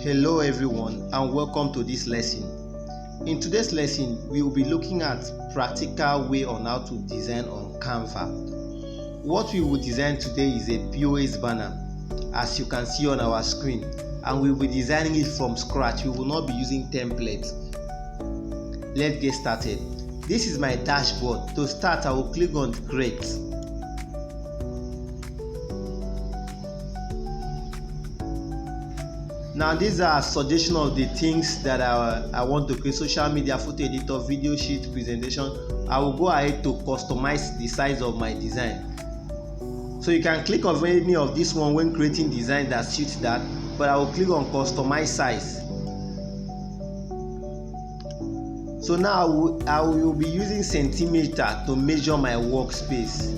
Hello everyone and welcome to this lesson. In today's lesson, we will be looking at practical way on how to design on Canva. What we will design today is a POS banner, as you can see on our screen, and we will be designing it from scratch. We will not be using templates. Let's get started. This is my dashboard. To start, I will click on Create. Now these are suggestions of the things that I want to create: social media, photo editor, video sheet, presentation. I will go ahead to customize the size of my design. So you can click on any of this one when creating design that suits that, but I will click on customize size. So now I will be using centimeter to measure my workspace,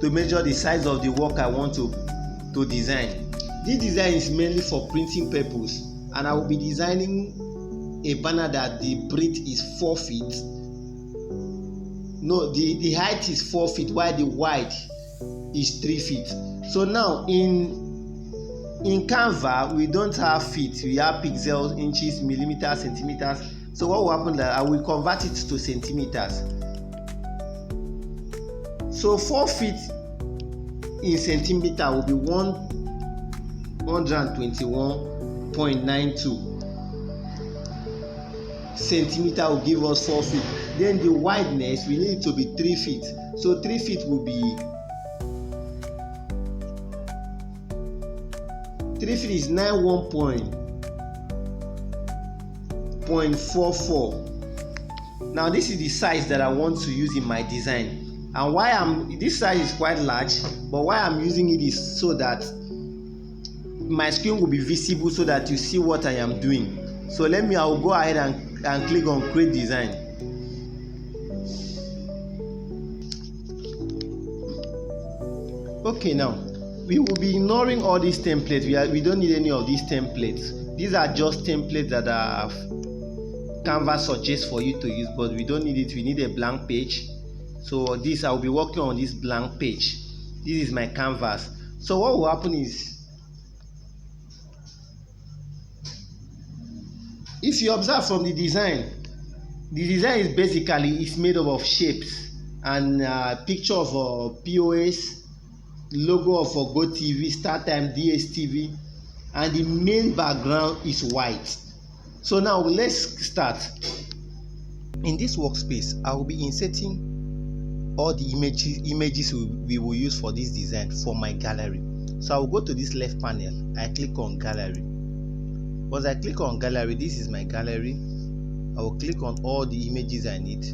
to measure the size of the work I want to design. This design is mainly for printing purpose, and I will be designing a banner that the breadth is 4 feet. No, the height is 4 feet while the width is 3 feet. So now in Canva we don't have feet, we have pixels, inches, millimeters, centimeters. So what will happen that I will convert it to centimeters. So 4 feet in centimeter will be 121.92 centimeter will give us 4 feet. Then the wideness, we need it to be 3 feet. So 3 feet will be 3 feet is 91.44. Now this is the size that I want to use in my design, and why this size is quite large, but why I'm using it is so that my screen will be visible, so that you see what I am doing. So I will go ahead and click on create design. Okay, now we will be ignoring all these templates. We don't need any of these templates. These are just templates that Canva suggests for you to use, but we don't need it. We need a blank page. So I will be working on this blank page. This is my canvas. So what will happen is, if you observe from the design is basically made up of shapes and picture of POS, logo of GoTV, StarTime, DSTV, and the main background is white. So now let's start. In this workspace, I will be inserting all the images we will use for this design for my gallery. So I will go to this left panel. I click on gallery. Once I click on gallery, this is my gallery. I will click on all the images I need,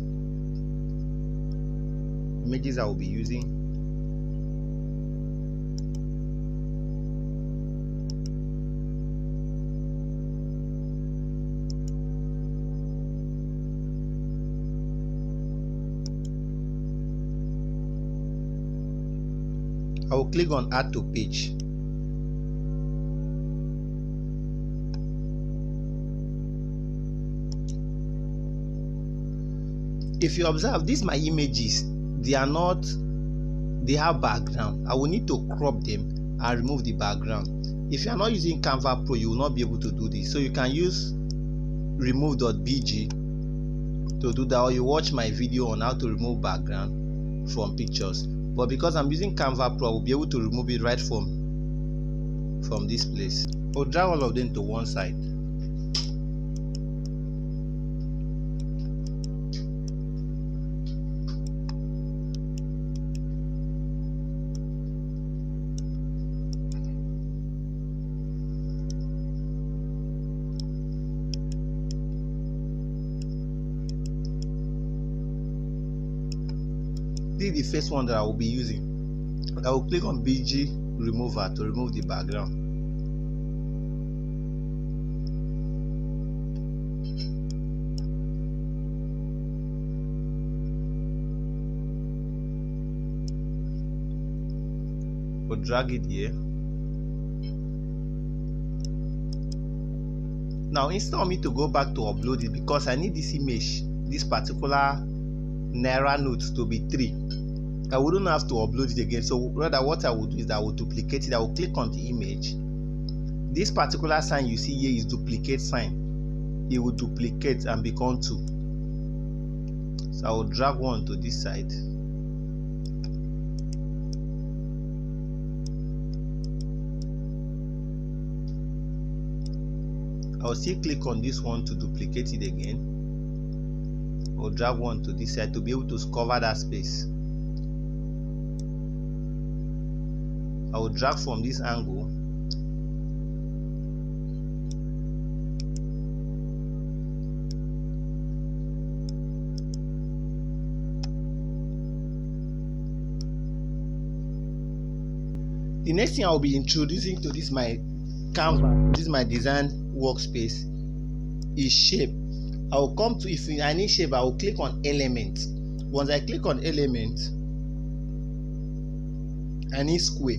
images I will be using. I will click on add to page. If you observe, these my images, they have background. I will need to crop them and remove the background. If you are not using Canva Pro, you will not be able to do this. So you can use remove.bg to do that, or you watch my video on how to remove background from pictures. But because I'm using Canva Pro, I will be able to remove it right from this place. I'll drag all of them to one side. This is the first one that I will be using. I will click on BG remover to remove the background. We'll drag it here. Now instead of me to go back to upload it, because I need this image, this particular Naira notes to be 3, I wouldn't have to upload it again. So rather what I would do is I will duplicate it. I will click on the image, This particular sign you see here is duplicate sign. It will duplicate and become 2. So I will drag one to this side. I'll still click on this one to duplicate it again. I'll drag one to this side to be able to cover that space. I will drag from this angle. The next thing I will be introducing to this my Canva, this is my design workspace, is shape. I will come to, if I need shape, I will click on element. Once I click on element, I need square.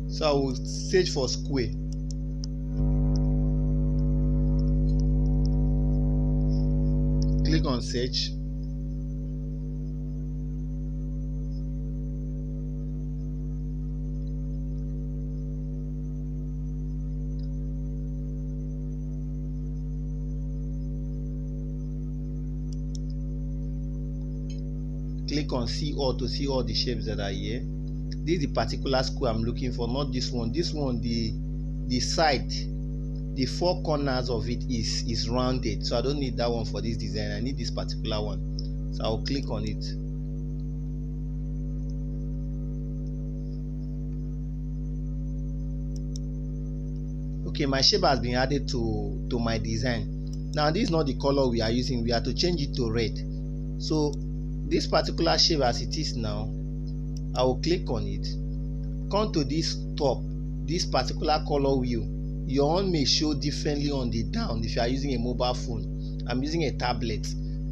So I will search for square. Click on search. Click on see all to see all the shapes that are here. This is the particular square I'm looking for, not this one. This one, the side, the 4 corners of it is rounded, so I don't need that one for this design. I need this particular one, so I'll click on it. Okay, my shape has been added to my design. Now this is not the color we are using. We have to change it to red. So this particular shape as it is now, I will click on it. Come to this top, this particular color wheel. Your own may show differently on the down if you are using a mobile phone. I'm using a tablet,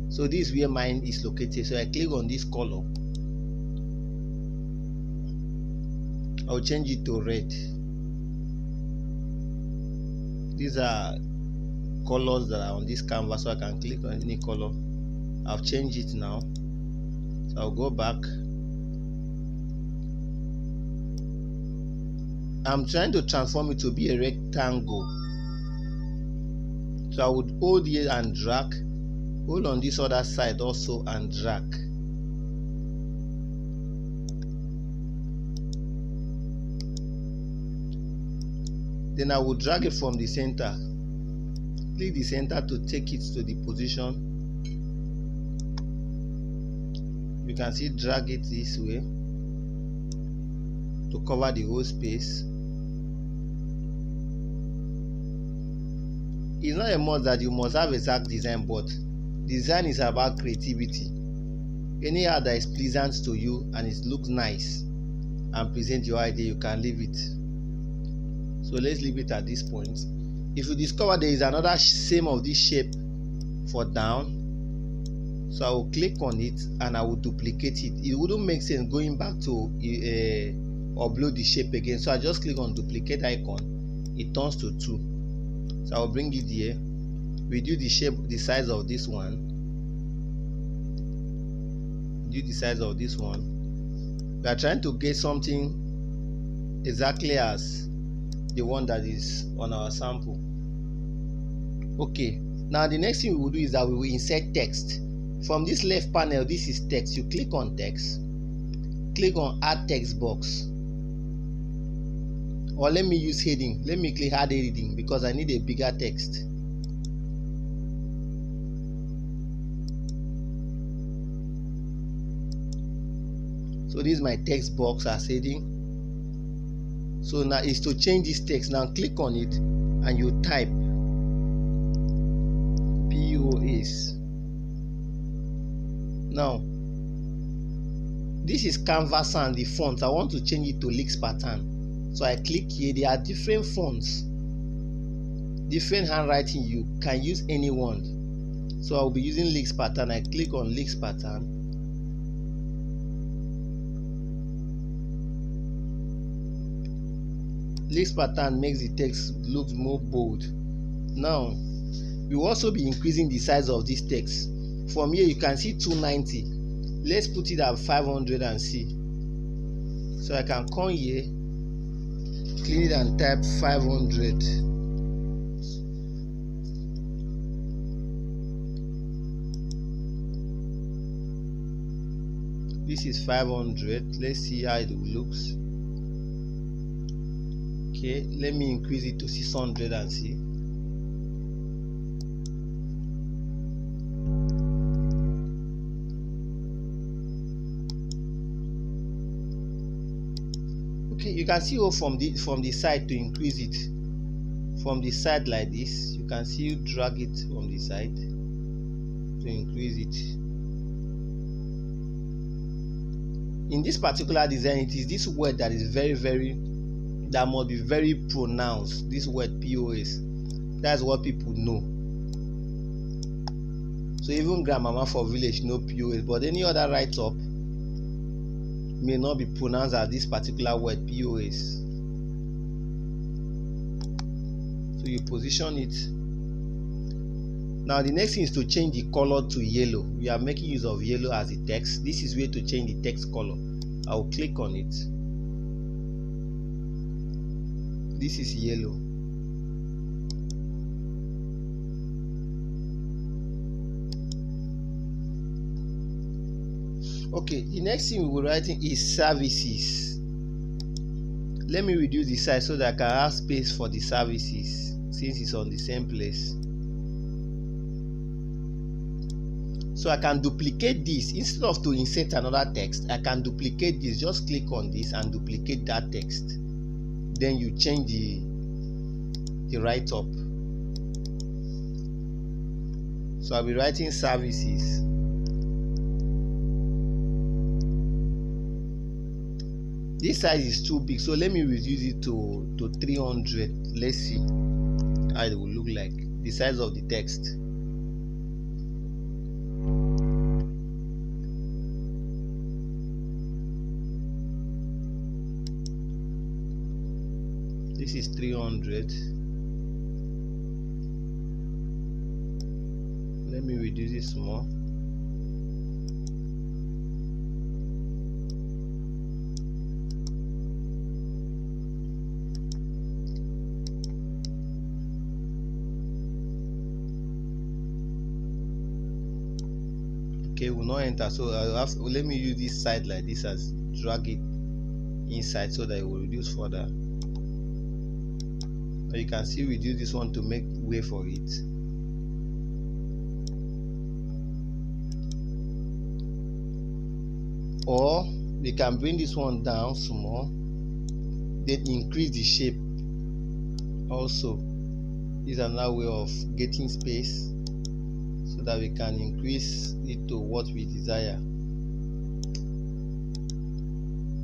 so this is where mine is located. So I click on this color. I'll change it to red. These are colors that are on this canvas, so I can click on any color. I've changed it now. So I'll go back. I'm trying to transform it to be a rectangle. So I would hold here and drag. Hold on this other side also and drag. Then I will drag it from the center. Click the center to take it to the position. You can see drag it this way to cover the whole space. It's not a must that you must have exact design, but design is about creativity. Anyhow that is pleasant to you and it looks nice and present your idea, you can leave it. So let's leave it at this point. If you discover there is another same of this shape for down, so I will click on it and I will duplicate it. It wouldn't make sense going back to upload the shape again, so I just click on duplicate icon. It turns to 2. So I will bring it here, reduce the shape, the size of this one, reduce the size of this one. We are trying to get something exactly as the one that is on our sample. Okay, now the next thing we will do is that we will insert text. From this left panel, this is text. You click on text, click on add text box, or let me use heading. Let me click add heading because I need a bigger text. So this is my text box as heading. So now is to change this text. Now click on it and you type POS. Now this is Canvas and the font. I want to change it to Leaks pattern. So I click here. There are different fonts, different handwriting. You can use any one. So I'll be using Leaks pattern. I click on Leaks pattern. Leaks pattern makes the text look more bold. Now we will also be increasing the size of this text. From here you can see 290. Let's put it at 500 and see. So I can come here, clean it and type 500. This is 500. Let's see how it looks. Okay, let me increase it to 600 and see. Okay, you can see from the side to increase it. From the side like this, you can see drag it from the side to increase it. In this particular design, it is this word that is that must be very pronounced. This word POS, that's what people know. So even grandmama for village know POS, but any other write-up may not be pronounced as this particular word POS. So you position it. Now the next thing is to change the color to yellow. We are making use of yellow as the text. This is where to change the text color. I will click on it. This is yellow. Okay, the next thing we will write is services. Let me reduce the size so that I can have space for the services since it's on the same place. So I can duplicate this. Instead of to insert another text, I can duplicate this. Just click on this and duplicate that text. Then you change the write-up. So I'll be writing services. This size is too big, so let me reduce it to 300. Let's see how it will look like. The size of the text. This is 300. Let me reduce it small. Okay, will not enter, so let me use this side like this as drag it inside so that it will reduce further. Now you can see reduce this one to make way for it. Or we can bring this one down small, then increase the shape. Also, this is another way of getting space so that we can increase it to what we desire.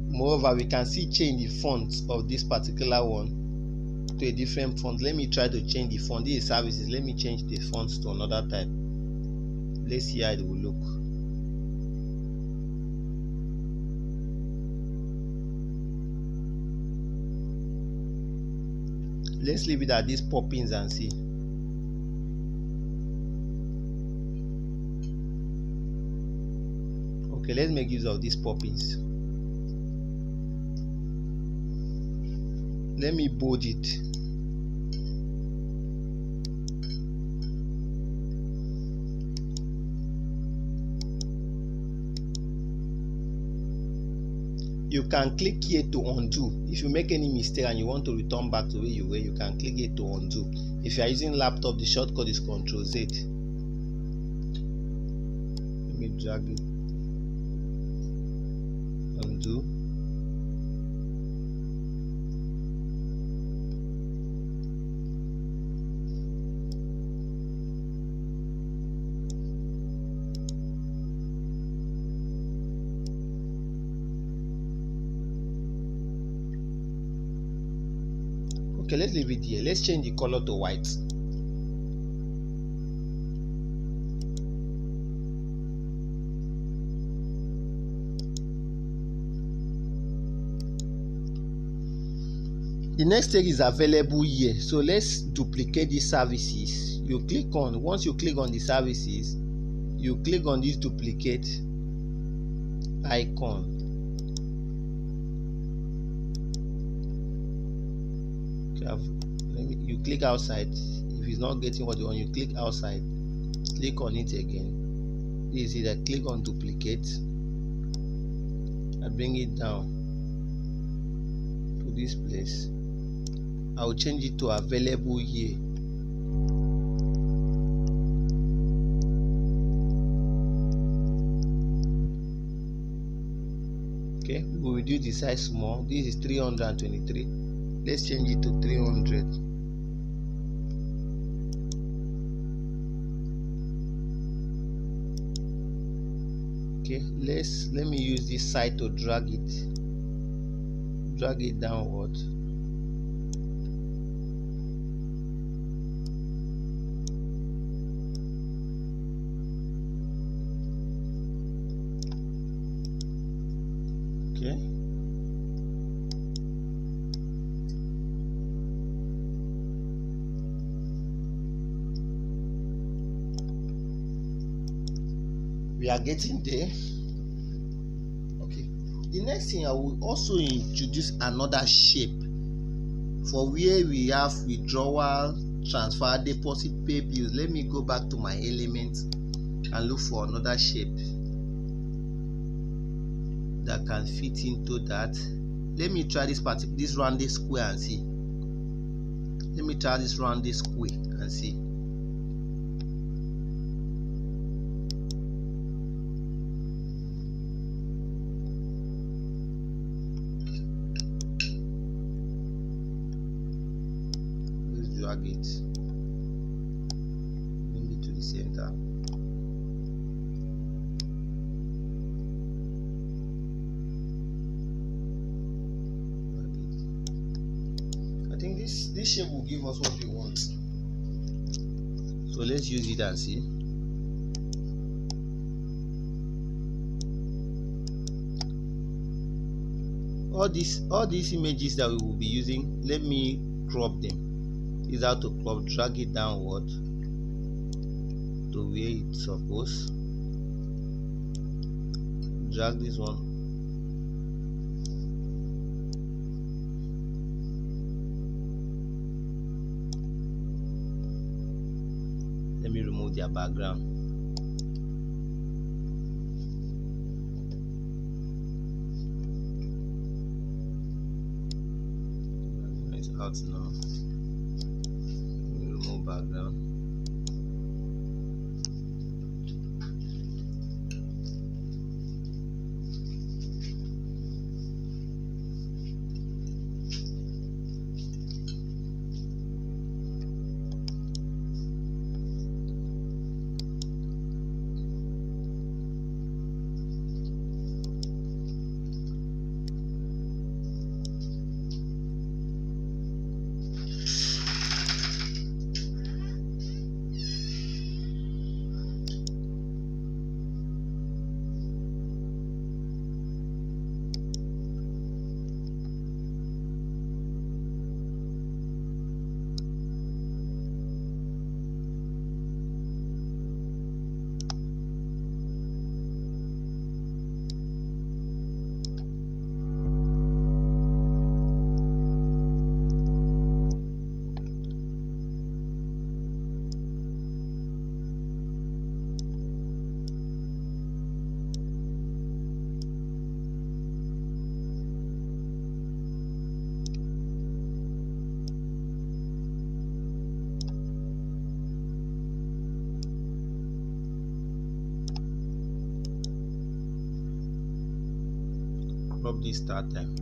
Moreover, we can see change the font of this particular one to a different font. Let me try to change the font. This is services. Let me change the font to another type. Let's see how it will look. Let's leave it at these poppings and see. Okay, let's make use of these poppings. Let me bold it. You can click here to undo. If you make any mistake and you want to return back to where you were, you can click here to undo. If you are using laptop, the shortcut is Ctrl+Z. Let me drag it. Undo. Okay, let's leave it here. Let's change the color to white. The next tag is available here. So let's duplicate these services. Once you click on the services, you click on this duplicate icon. You click outside. If it's not getting what you want, you click outside, click on it again. You see that, click on duplicate, I bring it down to this place. I will change it to available here. Okay, we will reduce the size small. This is 323. Let's change it to 300. Okay, let me use this side to drag it downward. Okay, we are getting there. Okay, the next thing, I will also introduce another shape for where we have withdrawal, transfer, deposit, pay bills. Let me go back to my element and look for another shape that can fit into that. Let me try this rounded square and see. Let me try this rounded square and see. Let's drag it. Bring it to the center. I think this shape will give us what we want. So let's use it and see. All these images that we will be using, let me crop them. This is how to crop. Drag it downward to where it's supposed. Drag this one. Let me remove their background. It's out now. Let me remove background. Crop this start time.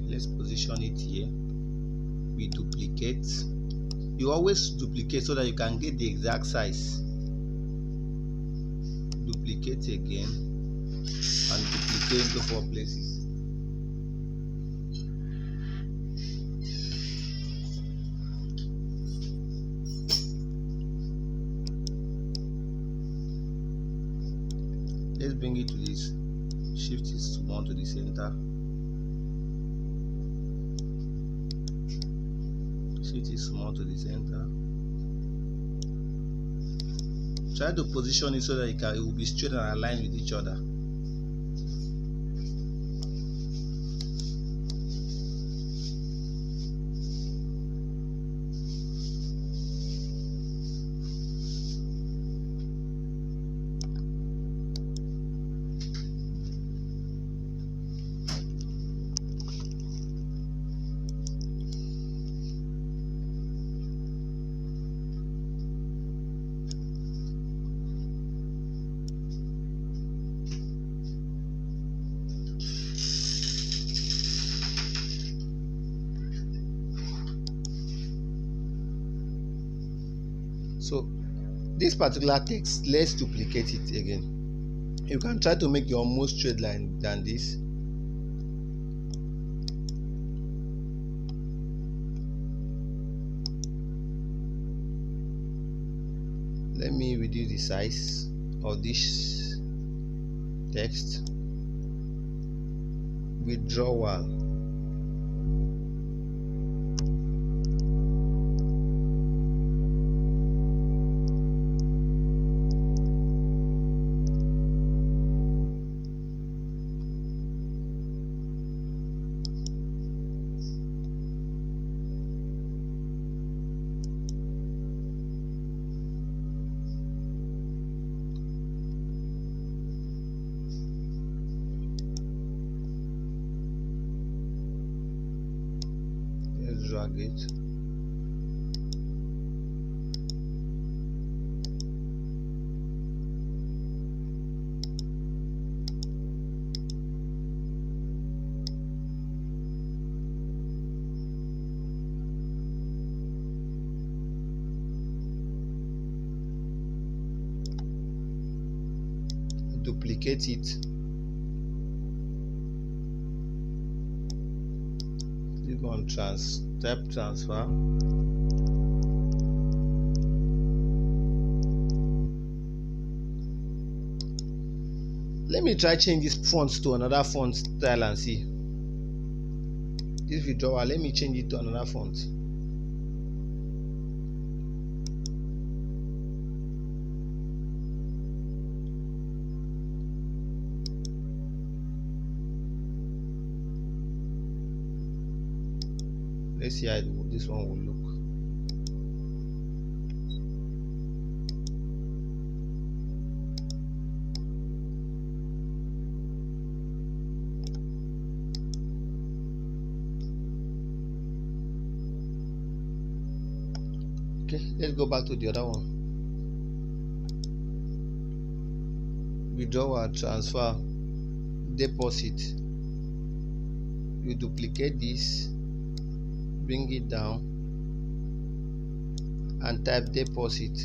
Let's position it here. We duplicate. You always duplicate so that you can get the exact size. duplicate again and duplicate into 4 places. Let's bring it to this. Shift is one to the center. Shift is small to the center. Try to position it so that it will be straight and aligned with each other. So this particular text, let's duplicate it again. You can try to make your more straight line than this. Let me reduce the size of this text. Withdrawal. Drag it. Duplicate it. Click on step transfer. Let me try change this font to another font style and see. This withdrawal, let me change it to another font. Let's see how this one will look. Okay, let's go back to the other one. Withdrawal, transfer, deposit. You duplicate this, bring it down and type deposit.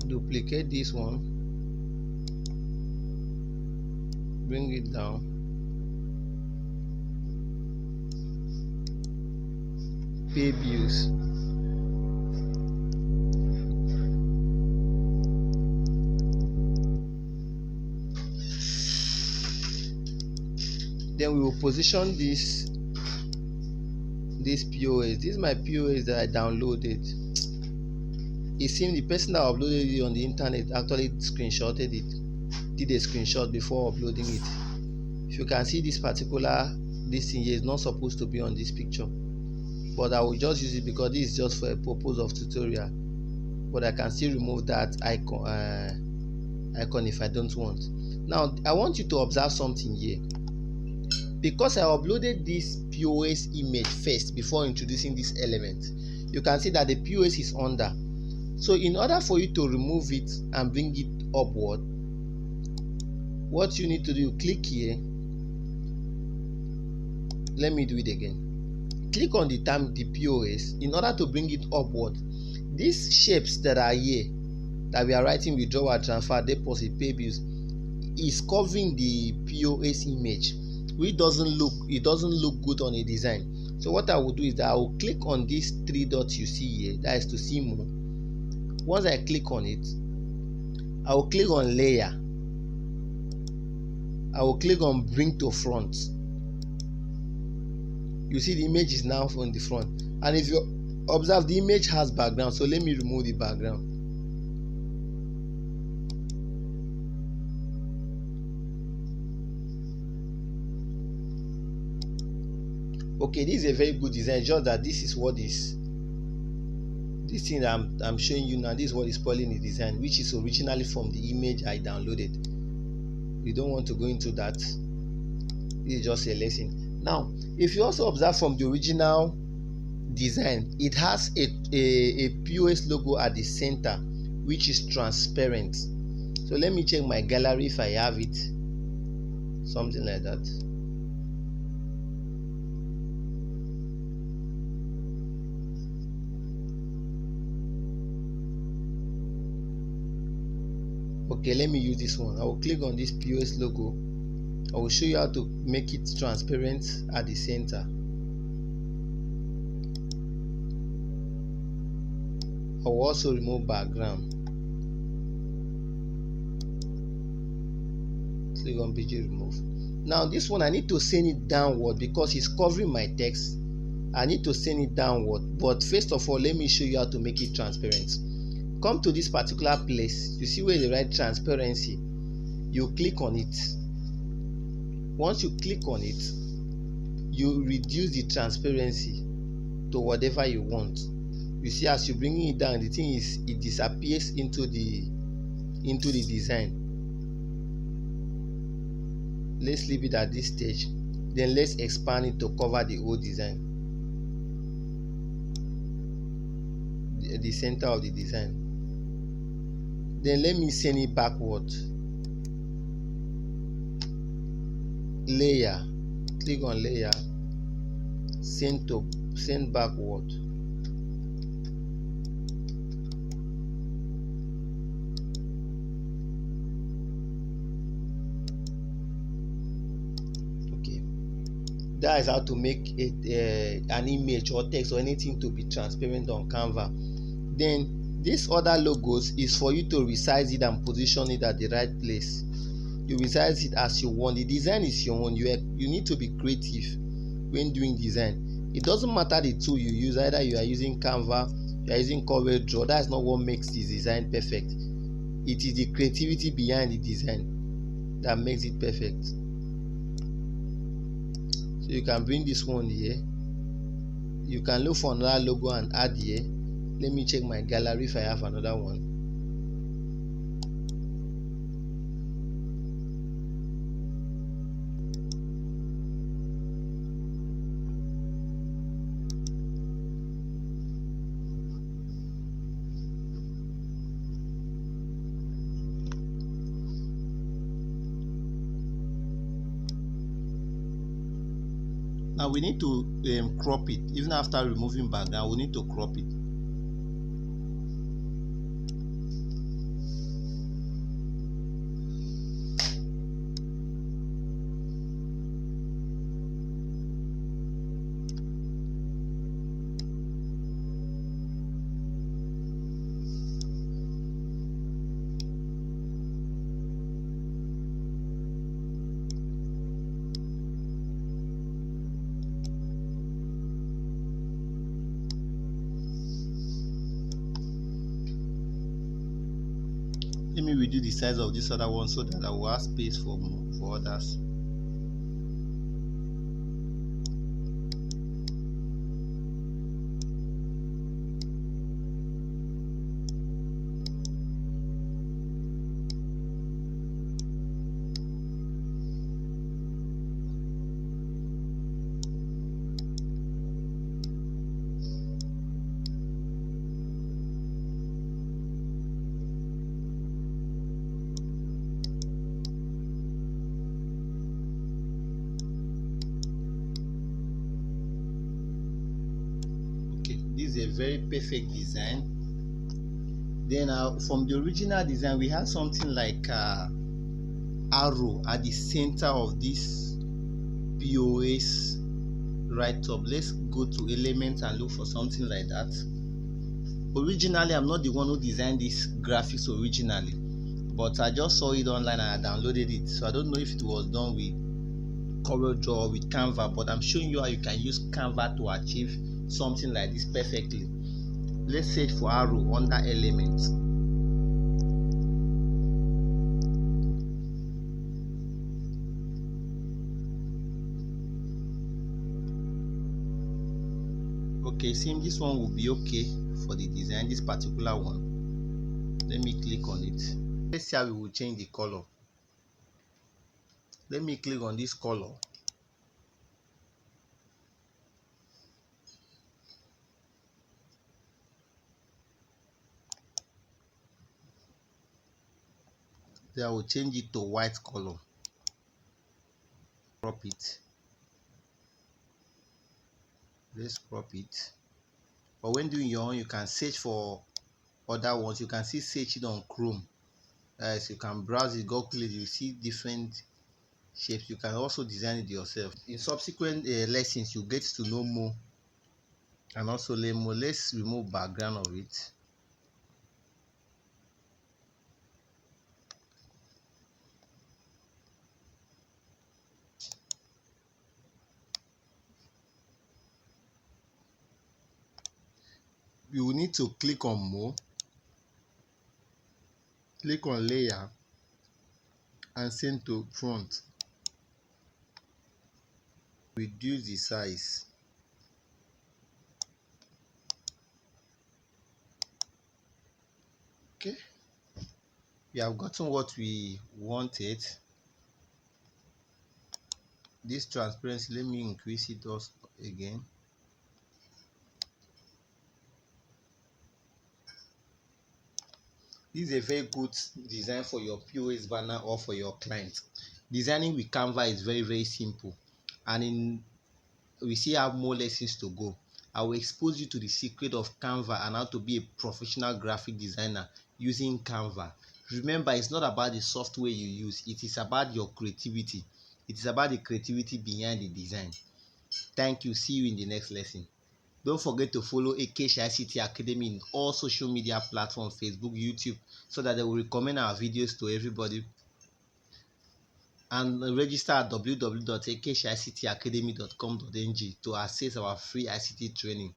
Duplicate this one, bring it down, pay bills. Then we will position this POS. This is my POS that I downloaded. It seems the person that uploaded it on the internet actually screenshotted it, did a screenshot before uploading it. If you can see this particular thing here is not supposed to be on this picture, but I will just use it because this is just for a purpose of tutorial. But I can still remove that icon if I don't want. Now I want you to observe something here. Because I uploaded this POS image first before introducing this element, you can see that the POS is under. So in order for you to remove it and bring it upward, what you need to do, click here. Let me do it again. Click on the POS in order to bring it upward. These shapes that are here, that we are writing withdrawal, transfer, deposit, pay bills, is covering the POS image, which doesn't look good on a design. So what I will do is that I will click on these three dots you see here, that is to see more. Once I click on it, I will click on layer. I will click on bring to front. You see the image is now on the front, and if you observe, the image has background. So let me remove the background. Okay, this is a very good design, just that this is what is this thing that I'm showing you now. This is what is spoiling the design, which is originally from the image I downloaded. We don't want to go into that. This is just a lesson. Now, if you also observe from the original design, it has a POS logo at the center, which is transparent. So let me check my gallery if I have it, something like that. Okay, let me use this one. I will click on this POS logo. I will show you how to make it transparent at the center. I will also remove background. Click on PG remove. Now this one I need to send it downward because it's covering my text. I need to send it downward, but first of all, let me show you how to make it transparent. Come to this particular place. You see where they write transparency. You click on it. Once you click on it, you reduce the transparency to whatever you want. You see, as you're bringing it down, the thing is, it disappears into the design. Let's leave it at this stage. Then let's expand it to cover the whole design, the center of the design. Then let me send it backward. Layer, click on layer, send backward. Okay, that is how to make it an image or text or anything to be transparent on Canva. Then this other logos is for you to resize it and position it at the right place. You resize it as you want. The design is your own. You need to be creative when doing design. It doesn't matter the tool you use. Either you are using Canva, you are using CorelDRAW. That's not what makes the design perfect. It is the creativity behind the design that makes it perfect. So you can bring this one here. You can look for another logo and add here. Let me check my gallery if I have another one. Now we need to crop it. Even after removing background, we need to crop it. Let me reduce the size of this other one so that I will have space for others. is a very perfect design. Then from the original design, we have something like arrow at the center of this POS right up. Let's go to elements and look for something like that. Originally, I'm not the one who designed this graphics originally, but I just saw it online and I downloaded it. So I don't know if it was done with CorelDRAW or with Canva, but I'm showing you how you can use Canva to achieve something like this perfectly. Let's search for arrow under elements. Okay, seems this one will be okay for the design, this particular one. Let me click on it. Let's see how we will change the color. Let me click on this color. Then I will change it to white color. Crop it. Let's crop it. But when doing your own, you can search for other ones. You can see search it on Chrome. As you can browse it, go click, you see different shapes. You can also design it yourself. In subsequent lessons, you get to know more and also learn more. Let's remove background of it. You will need to click on more, click on layer and send to front. Reduce the size. Okay, we have gotten what we wanted. This transparency, let me increase it also again. This is a very good design for your POS banner or for your client. Designing with Canva is very simple, and we still have more lessons to go. I will expose you to the secret of Canva and how to be a professional graphic designer using Canva. Remember, it's not about the software you use, it is about your creativity. It is about the creativity behind the design. Thank you. See you in the next lesson. Don't forget to follow Ekesh ICT Academy in all social media platforms, Facebook, YouTube, so that they will recommend our videos to everybody. And register at www.ekeshictacademy.com.ng to access our free ICT training.